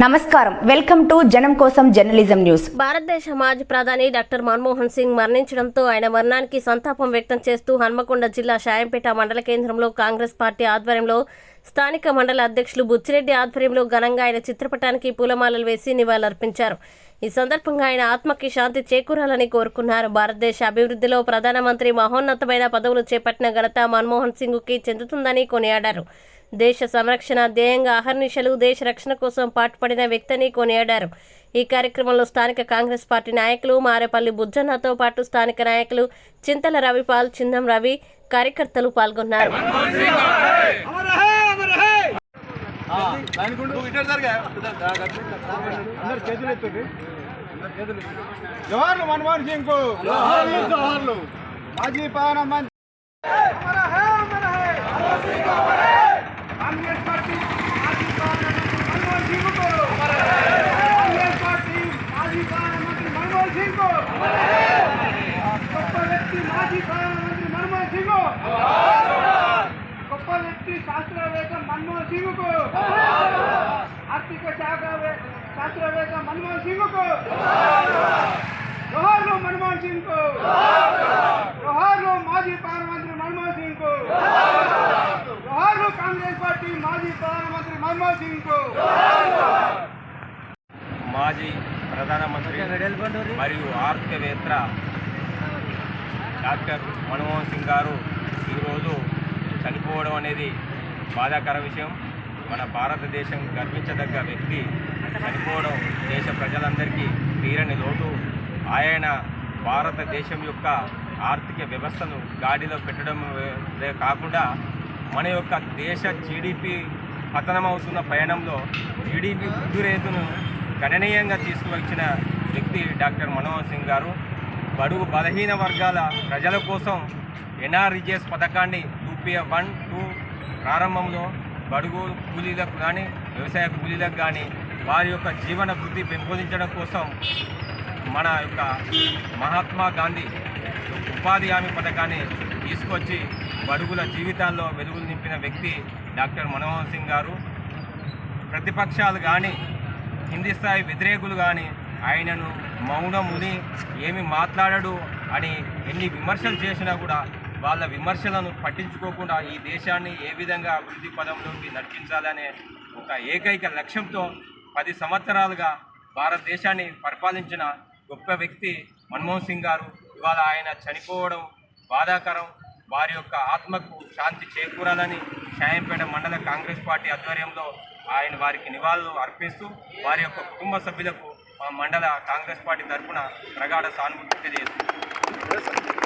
నమస్కారం welcome to జనం కోసం జర్నలిజం న్యూస్. భారతదేశ మాజీ ప్రధాని డాక్టర్ మన్మోహన్ సింగ్ మరణించడంతో ఆయన మరణానికి సంతాపం వ్యక్తం చేస్తూ హన్మకొండ జిల్లా షాయంపేట మండల కేంద్రంలో కాంగ్రెస్ పార్టీ ఆధ్వర్యంలో స్థానిక మండల అధ్యక్షులు బుచ్చిరెడ్డి ఆధ్వర్యంలో ఘనంగా ఆయన చిత్రపటానికి పూలమాలలు వేసి నివాళులర్పించారు. ఈ సందర్భంగా ఆయన ఆత్మకి శాంతి చేకూరాలని కోరుకున్నారు. భారతదేశ అభివృద్ధిలో ప్రధానమంత్రి మహోన్నతమైన పదవులు చేపట్టిన ఘనత మన్మోహన్ సింగ్కి చెందుతుందని కొనియాడారు. దేశ సంరక్షణ ధ్యేయంగా అహర్నిశలు దేశ రక్షణ కోసం పాటుపడిన వ్యక్తిని కొనియాడారు. ఈ కార్యక్రమంలో స్థానిక కాంగ్రెస్ పార్టీ నాయకులు మారేపల్లి బుజ్జన్నతో పాటు స్థానిక నాయకులు చింతల రవిపాల్, చిందం రవి, కార్యకర్తలు పాల్గొన్నారు. గొప్ప వ్యక్తి శాస్త్రవేత్త మన్మోహన్ సింగ్ కు, ఆర్థిక శాస్త్రవేత్త మన్మోహన్ సింగ్ కు జోహార్లు. మన్మోహన్ సింగ్ కు జోహార్లు. మాజీ ప్రధానమంత్రి మన్మోహన్ సింగ్ కు జోహార్లు. కాంగ్రెస్ పార్టీ మాజీ ప్రధానమంత్రి మన్మోహన్ సింగ్ కు. మాజీ ప్రధానమంత్రి మరియు ఆర్థికవేత్త డాక్టర్ మన్మోహన్ సింగ్ గారు ఈరోజు చనిపోవడం అనేది బాధాకర విషయం. మన భారతదేశం గర్వించదగ్గ వ్యక్తి చనిపోవడం దేశ ప్రజలందరికీ తీరని లోటు. ఆయన భారతదేశం యొక్క ఆర్థిక వ్యవస్థను గాడిలో పెట్టడమే కాకుండా మన యొక్క దేశ జీడిపి పతనమవుతున్న పయనంలో జీడిపి వృద్ధి రేటును గణనీయంగా తీసుకువచ్చిన వ్యక్తి డాక్టర్ మన్మోహన్ సింగ్ గారు. బడుగు బలహీన వర్గాల ప్రజల కోసం ఎన్ఆర్ఈజీఎస్ పథకాన్ని 2 ప్రారంభంలో బడుగు కూలీలకు కానీ వ్యవసాయ కూలీలకు కానీ వారి యొక్క జీవన వృద్ధి పెంపొందించడం కోసం మన యొక్క మహాత్మా గాంధీ ఉపాధి హామీ పథకాన్ని తీసుకొచ్చి బడుగుల జీవితాల్లో వెలుగులు నింపిన వ్యక్తి డాక్టర్ మన్మోహన్ సింగ్ గారు. ప్రతిపక్షాలు కానీ కింది స్థాయి వ్యతిరేకులు కానీ ఆయనను మౌనముని ఏమి మాట్లాడడు అని ఎన్ని విమర్శలు చేసినా కూడా వాళ్ళ విమర్శలను పట్టించుకోకుండా ఈ దేశాన్ని ఏ విధంగా అభివృద్ధి పదంలోకి నడిపించాలనే ఒక ఏకైక లక్ష్యంతో 10 సంవత్సరాలుగా భారతదేశాన్ని పరిపాలించిన గొప్ప వ్యక్తి మన్మోహన్ సింగ్ గారు. ఇవాళ ఆయన చనిపోవడం బాధాకరం. వారి యొక్క ఆత్మకు శాంతి చేకూరాలని షాయంపేట మండల కాంగ్రెస్ పార్టీ ఆధ్వర్యంలో వారికి నివాళులు అర్పిస్తూ వారి యొక్క కుటుంబ సభ్యులకు మా మండల కాంగ్రెస్ పార్టీ తరఫున ప్రగాఢ సానుభూతి తెలియజేస్తుంది.